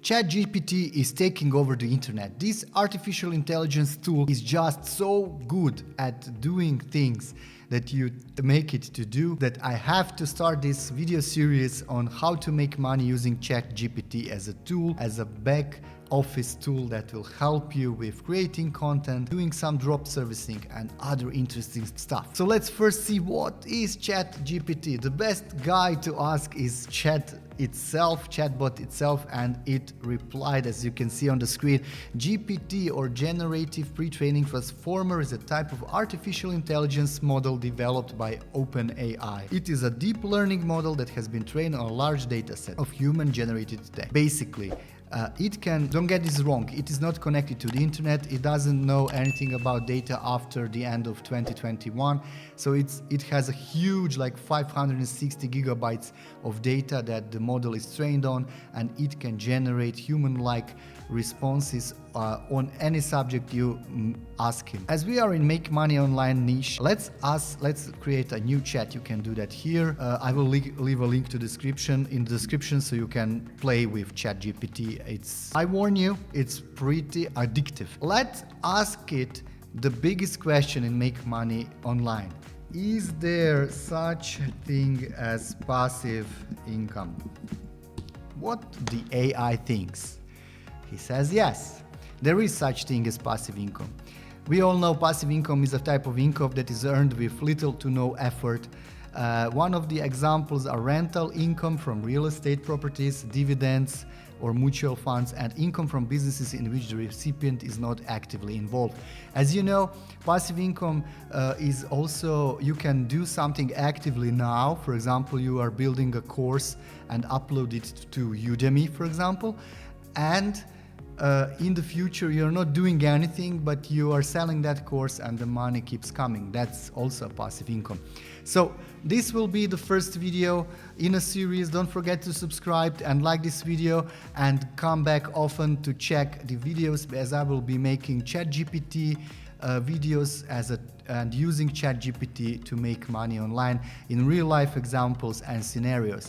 ChatGPT is taking over the internet. This artificial intelligence tool is just so good at doing things that you make it to do that I have to start this video series on how to make money using ChatGPT as a tool, as a back office tool that will help you with creating content, doing some drop servicing and other interesting stuff. So let's first see what is ChatGPT. The best guy to ask is chatbot itself, and it replied, as you can see on the screen, GPT or generative pre-training transformer is a type of artificial intelligence model developed by OpenAI. It is a deep learning model that has been trained on a large data set of human generated text. Basically, don't get this wrong, it is not connected to the internet, it doesn't know anything about data after the end of 2021, so it has a huge, like 560 gigabytes of data that the model is trained on, and it can generate human-like responses on any subject you ask him. As we are in Make Money Online niche, let's create a new chat. You can do that here. I will leave a link to in the description so you can play with ChatGPT. I warn you, it's pretty addictive. Let's ask it the biggest question in Make Money Online. Is there such thing as passive income? What the AI thinks? He says yes, there is such thing as passive income. We all know passive income is a type of income that is earned with little to no effort. One of the examples are rental income from real estate properties, dividends or mutual funds, and income from businesses in which the recipient is not actively involved. As you know, passive income is also, you can do something actively now. For example, you are building a course and upload it to Udemy, for example, and in the future you're not doing anything, but you are selling that course and the money keeps coming. That's also passive income. So this will be the first video in a series. Don't forget to subscribe and like this video, and come back often to check the videos, as I will be making ChatGPT videos and using ChatGPT to make money online in real life examples and scenarios.